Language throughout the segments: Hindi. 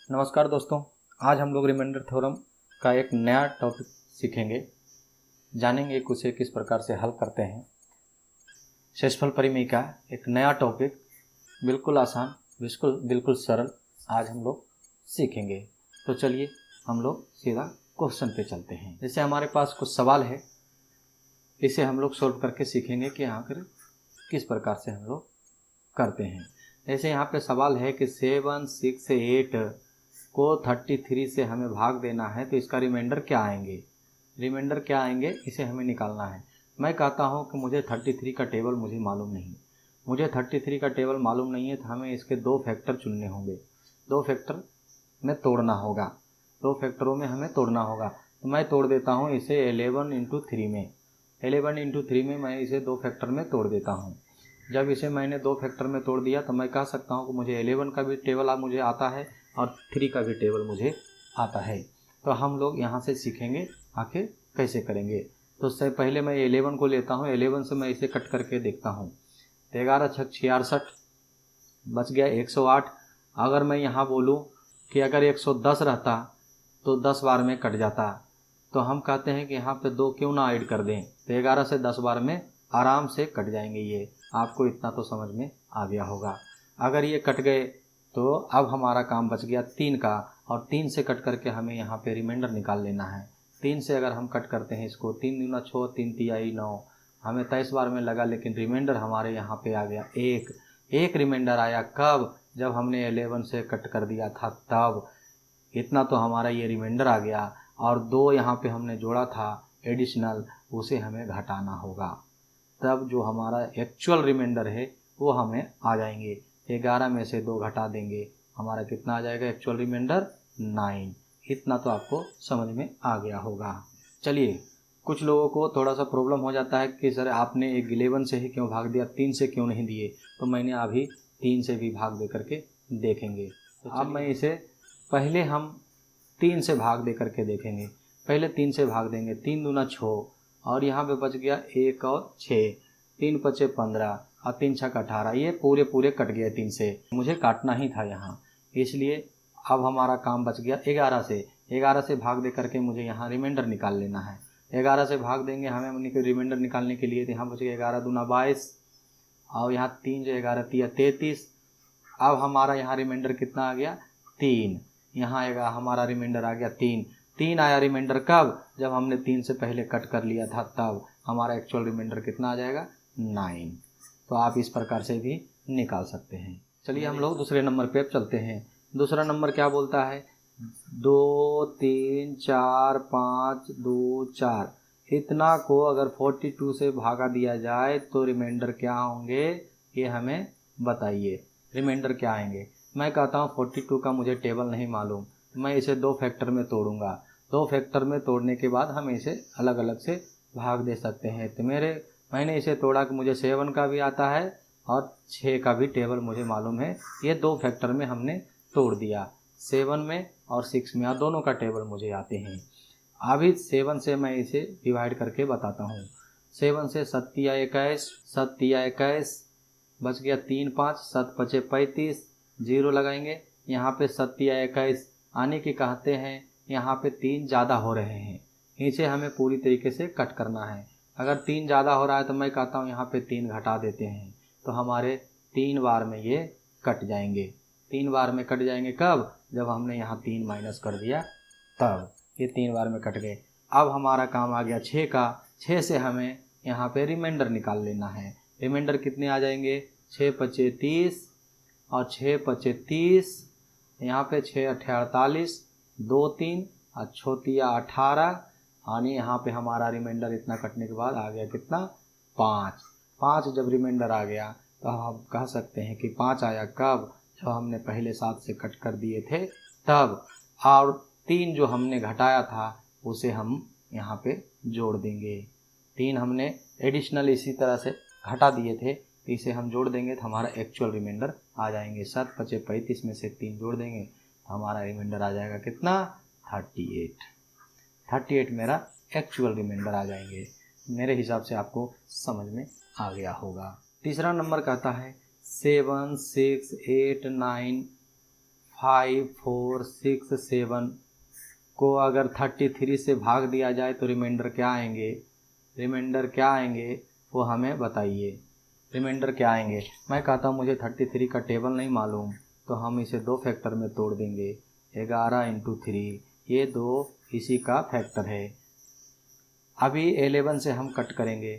नमस्कार दोस्तों, आज हम लोग रिमाइंडर थ्योरम का एक नया टॉपिक सीखेंगे। जानेंगे कि उसे किस प्रकार से हल करते हैं। शेषफल परिमेय का एक नया टॉपिक, बिल्कुल आसान, बिल्कुल सरल, आज हम लोग सीखेंगे। तो चलिए हम लोग सीधा क्वेश्चन पे चलते हैं। जैसे हमारे पास कुछ सवाल है, इसे हम लोग सॉल्व करके सीखेंगे कि आखिर किस प्रकार से हम लोग करते हैं। जैसे यहाँ पे सवाल है कि 7, 6, 8 को 33 से हमें भाग देना है, तो इसका रिमाइंडर क्या आएंगे, इसे हमें निकालना है। मैं कहता हूँ कि मुझे 33 का टेबल मालूम नहीं है, तो हमें इसके दो फैक्टर चुनने होंगे, दो फैक्टर में तोड़ना होगा, दो फैक्टरों में हमें तोड़ना होगा। तो मैं तोड़ देता हूँ इसे 11 इंटू 3 में। 11 इंटू 3 में मैं इसे दो फैक्टर में तोड़ देता हूँ। जब इसे मैंने दो फैक्टर में तोड़ दिया तो मैं कह सकता हूँ कि मुझे 11 का भी टेबल मुझे आता है और 3 का भी टेबल मुझे आता है। तो हम लोग यहाँ से सीखेंगे आखिर कैसे करेंगे। तो उससे पहले मैं 11 को लेता हूँ, 11 से मैं इसे कट करके देखता हूँ। 11 छक 66, बच गया 108। अगर मैं यहाँ बोलूँ कि अगर 110 रहता तो 10 बार में कट जाता, तो हम कहते हैं कि यहाँ पे 2 क्यों ना ऐड कर दें, तो 11 से 10 बार में आराम से कट जाएंगे। ये आपको इतना तो समझ में आ गया होगा। अगर ये कट गए तो अब हमारा काम बच गया 3 का, और 3 से कट करके हमें यहाँ पे रिमाइंडर निकाल लेना है। 3 से अगर हम कट करते हैं इसको, 3 दूना 6, 3 तिहाई 9, हमें 23 बार में लगा, लेकिन रिमाइंडर हमारे यहाँ पे आ गया एक रिमाइंडर आया। कब? जब हमने 11 से कट कर दिया था तब। इतना तो हमारा ये रिमाइंडर आ गया, और 2 यहाँ पे हमने जोड़ा था एडिशनल, उसे हमें घटाना होगा। तब जो हमारा एक्चुअल रिमाइंडर है वो हमें आ जाएंगे। 11 में से 2 घटा देंगे, हमारा कितना आ जाएगा एक्चुअल रिमाइंडर? 9। इतना तो आपको समझ में आ गया होगा। चलिए, कुछ लोगों को थोड़ा सा प्रॉब्लम हो जाता है कि सर आपने 11 से ही क्यों भाग दिया, 3 से क्यों नहीं दिए। तो मैंने अभी 3 से भी भाग दे करके देखेंगे। तो अब मैं इसे पहले हम 3 से भाग दे करके देखेंगे। पहले 3 से भाग देंगे, 3 दूना 6, और यहाँ पे बच गया 1 और 6, 3 पचे 15 और 3 छक 18। ये पूरे कट गए 3 से, मुझे काटना ही था यहाँ, इसलिए अब हमारा काम बच गया 11 से। 11 से भाग दे करके मुझे यहाँ रिमाइंडर निकाल लेना है। 11 से भाग देंगे हमें रिमाइंडर निकालने के लिए, तो यहाँ बच गया 11 दूना 22, और यहाँ 3 जो 11 तिया 33। अब हमारा यहाँ रिमाइंडर कितना आ गया? 3। यहाँ आएगा हमारा रिमाइंडर आ गया 3 आया रिमाइंडर। कब? जब हमने 3 से पहले कट कर लिया था तब। हमारा एक्चुअल रिमाइंडर कितना आ जाएगा? 9। तो आप इस प्रकार से भी निकाल सकते हैं। चलिए हम लोग दूसरे नंबर पे चलते हैं। दूसरा नंबर क्या बोलता है? 2, 3, 4, 5, 2, 4, इतना को अगर 42 से भागा दिया जाए तो रिमाइंडर क्या होंगे, ये हमें बताइए। रिमाइंडर क्या आएंगे? मैं कहता हूँ 42 का मुझे टेबल नहीं मालूम, मैं इसे 2 फैक्टर में तोड़ूंगा। 2 फैक्टर में तोड़ने के बाद हम इसे अलग अलग से भाग दे सकते हैं। तो मैंने इसे तोड़ा कि मुझे 7 का भी आता है और 6 का भी टेबल मुझे मालूम है। ये 2 फैक्टर में हमने तोड़ दिया, 7 में और 6 में, और दोनों का टेबल मुझे आते हैं। अभी 7 से मैं इसे डिवाइड करके बताता हूँ। 7 से 7 तिया 21, 7 तिया 21, बच गया 3, 5, 7 पचे 35, 0 लगाएंगे। यहाँ पे 7 तिया 21 आने की कहते हैं, यहाँ पे 3 ज़्यादा हो रहे हैं, इसे हमें पूरी तरीके से कट करना है। अगर 3 ज़्यादा हो रहा है तो मैं कहता हूँ यहाँ पे 3 घटा देते हैं, तो हमारे 3 बार में ये कट जाएंगे। 3 बार में कट जाएंगे। कब? जब हमने यहाँ 3 माइनस कर दिया तब ये 3 बार में कट गए। अब हमारा काम आ गया 6 का। 6 से हमें यहाँ पे रिमाइंडर निकाल लेना है। रिमाइंडर कितने आ जाएंगे? 6 पचे 30 और 6 पचे 30, यहाँ पे 6 अठे 48, 2 3 और 6 तिया 18, यानी यहाँ पे हमारा रिमाइंडर इतना कटने के बाद आ गया कितना? 5। 5 जब रिमाइंडर आ गया तो हम कह सकते हैं कि 5 आया। कब? जब हमने पहले 7 से कट कर दिए थे तब। और 3 जो हमने घटाया था उसे हम यहाँ पे जोड़ देंगे। 3 हमने एडिशनल इसी तरह से घटा दिए थे, तो इसे हम जोड़ देंगे तो हमारा एक्चुअल रिमाइंडर आ जाएंगे। 7 पचे 35 में से 3 जोड़ देंगे तो हमारा रिमाइंडर आ जाएगा कितना? 38। 38 मेरा एक्चुअल रिमाइंडर आ जाएंगे। मेरे हिसाब से आपको समझ में आ गया होगा। तीसरा नंबर कहता है 7, 6, 8, 9, 5 4 6 7 को अगर 33 से भाग दिया जाए तो रिमाइंडर क्या आएंगे, रिमाइंडर क्या आएंगे वो हमें बताइए, रिमाइंडर क्या आएंगे। मैं कहता हूँ मुझे 33 का टेबल नहीं मालूम, तो हम इसे दो फैक्टर में तोड़ देंगे। 11 × 3, ये दो इसी का फैक्टर है। अभी 11 से हम कट करेंगे,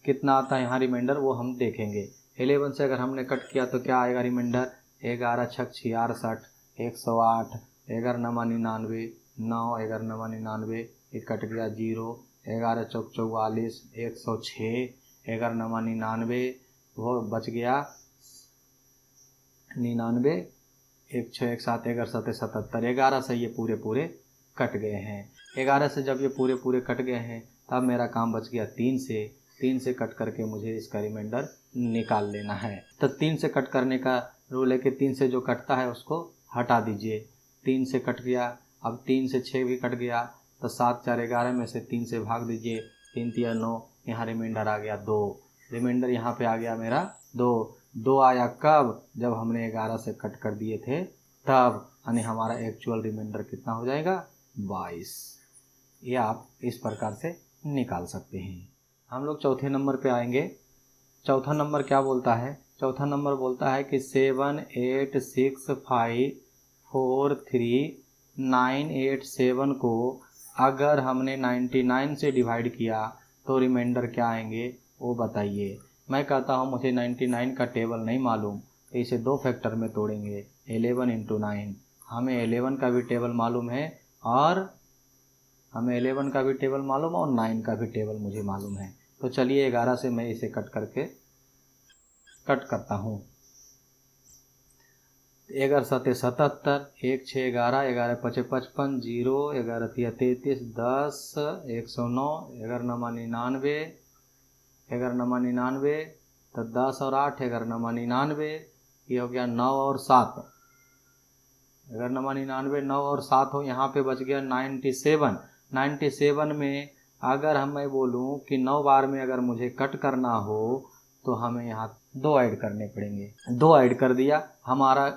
कितना आता है यहाँ रिमाइंडर वो हम देखेंगे। 11 से अगर हमने कट किया तो क्या आएगा रिमाइंडर, 11 × 6 = 66, 108, 11 × 9 = 99, 9, 11 × 9 = 99, ये कट गया 0, 11 × 4 = 44, 106, 11 × 9 = 99, वो बच गया 99, 1 6 1 7 11 7 77, 11 से ये पूरे कट गए हैं। 11 से जब ये पूरे कट गए हैं तब मेरा काम बच गया 3 से कट करके मुझे इसका रिमाइंडर निकाल लेना है। तो 3 से कट करने का रूल है कि 3 से जो कटता है उसको हटा दीजिए। 3 से कट गया, अब 3 से 6 भी कट गया, तो 7 4 11 में से 3 से भाग दीजिए, 3 3 9, यहाँ रिमाइंडर आ गया 2। रिमाइंडर यहाँ पे आ गया मेरा 2 आया कब, जब हमने 11 से कट कर दिए थे तब, यानी हमारा एक्चुअल रिमाइंडर कितना हो जाएगा 22। ये आप इस प्रकार से निकाल सकते हैं। हम लोग चौथे नंबर पे आएंगे। चौथा नंबर क्या बोलता है, चौथा नंबर बोलता है कि 7 8 6 5 4 3 9 8 7 को अगर हमने 99 से डिवाइड किया तो रिमाइंडर क्या आएंगे वो बताइए। मैं कहता हूँ मुझे 99 का टेबल नहीं मालूम, तो इसे दो फैक्टर में तोड़ेंगे। 11 × 9, हमें 11 का भी टेबल मालूम है और 11 का भी टेबल मालूम और 9 का भी टेबल मुझे मालूम है। तो चलिए 11 से मैं इसे कट करता हूँ। 11 7 77, 1 6 11, 11 5 55, 0, 11 3 33, 10, 109, 11 9 = 99, 11 9 = 99, तो 10 और 8, 11 9 = 99, ये हो गया 9 और 7, 11 9 = 99, 9 और 7 हो, यहाँ पे बच गया 97। 97 में अगर हम मैं बोलूँ कि 9 बार में अगर मुझे कट करना हो तो हमें यहाँ 2 ऐड करने पड़ेंगे। 2 ऐड कर दिया, हमारा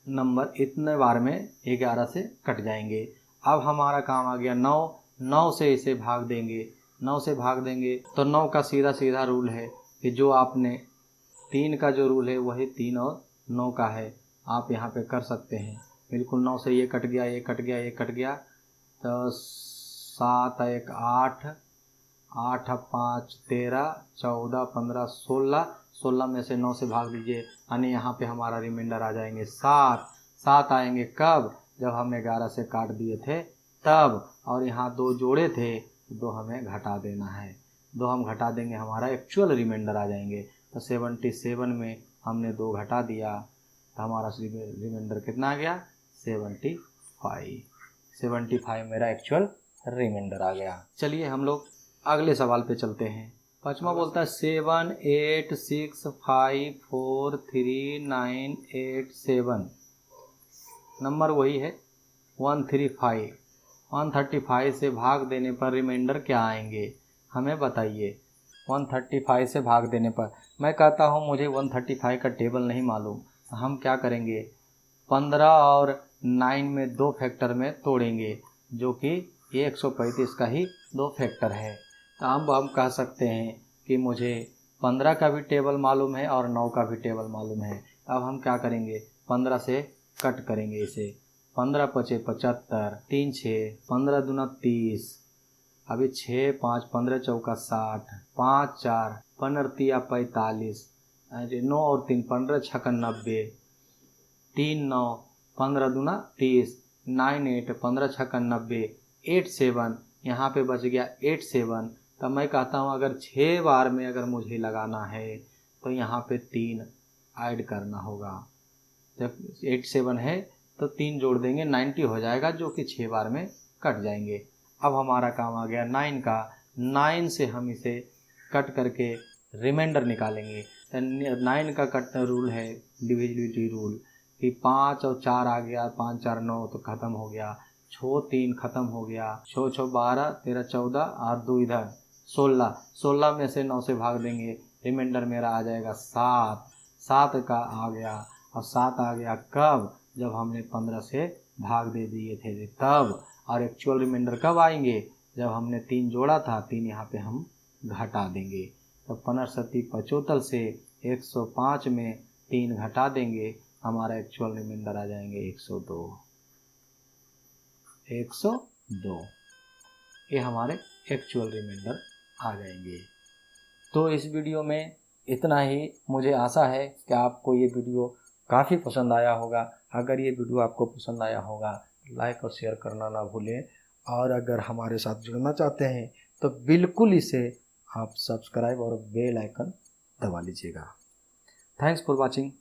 नंबर इतने बार में 11 से कट जाएंगे। अब हमारा काम आ गया 9 से इसे भाग देंगे। 9 से भाग देंगे तो 9 का सीधा रूल है कि जो आपने 3 का जो रूल है वही 3 और 9 का है, आप यहाँ पे कर सकते हैं बिल्कुल। 9 से ये कट गया, ये कट गया, ये कट गया, तो 7 1 8, 8 5 13, 14 15 16, 16 में से 9 से भाग दीजिए, यानी यहाँ पे हमारा रिमाइंडर आ जाएंगे 7 आएंगे कब, जब हम 11 से काट दिए थे तब, और यहाँ 2 जोड़े थे, 2 हमें घटा देना है, 2 हम घटा देंगे, हमारा एक्चुअल रिमाइंडर आ जाएंगे। तो 77 में हमने 2 घटा दिया तो हमारा रिमाइंडर कितना आ गया 75 मेरा एक्चुअल रिमाइंडर आ गया। चलिए हम लोग अगले सवाल पे चलते हैं। पांचवा बोलता है 7 8 6 5 4 3 9 8 7, नंबर वही है 135। 135 से भाग देने पर रिमाइंडर क्या आएंगे हमें बताइए। 135 से भाग देने पर, मैं कहता हूँ मुझे 135 का टेबल नहीं मालूम, हम क्या करेंगे 15 और 9 में 2 फैक्टर में तोड़ेंगे, जो कि ये 135 का ही 2 फैक्टर है। तो अब हम कह सकते हैं कि मुझे 15 का भी टेबल मालूम है और 9 का भी टेबल मालूम है। अब हम क्या करेंगे 15 से कट करेंगे इसे, 15 5 75, 3 6, 15 दूना 30, अभी 6 5 15 चौका 60, 5 4 15 तिया 45, 9 और 3 15 छक्का 90, 3 9 15 दूना 30, 9 8 15 छक्का 90, 8 7, यहाँ पे बच गया 8 7। तब मैं कहता हूँ अगर 6 बार में अगर मुझे लगाना है तो यहाँ पे 3 ऐड करना होगा। जब 8 7 है तो 3 जोड़ देंगे, 90 हो जाएगा, जो कि 6 बार में कट जाएंगे। अब हमारा काम आ गया 9 का। 9 से हम इसे कट करके रिमाइंडर निकालेंगे। 9 का कट रूल है डिविजिबिलिटी रूल कि 5 और 4 आ गया, 5 4 9 तो ख़त्म हो गया, 6 3 ख़त्म हो गया, 6 6 12 13 14 और 2 इधर 16, 16 में से 9 से भाग देंगे, रिमाइंडर मेरा आ जाएगा 7 का आ गया। और 7 आ गया कब, जब हमने 15 से भाग दे दिए थे तब। और एक्चुअल रिमाइंडर कब आएंगे, जब हमने 3 जोड़ा था, 3 यहाँ पे हम घटा देंगे। तो 15×7=75 से 105 में 3 घटा देंगे, हमारा एक्चुअल रिमाइंडर आ जाएंगे 102। 102 ये हमारे एक्चुअल रिमाइंडर आ जाएंगे। तो इस वीडियो में इतना ही। मुझे आशा है कि आपको ये वीडियो काफ़ी पसंद आया होगा। अगर ये वीडियो आपको पसंद आया होगा लाइक और शेयर करना ना भूलें, और अगर हमारे साथ जुड़ना चाहते हैं तो बिल्कुल इसे आप सब्सक्राइब और बेल आइकन दबा लीजिएगा। Thanks for watching.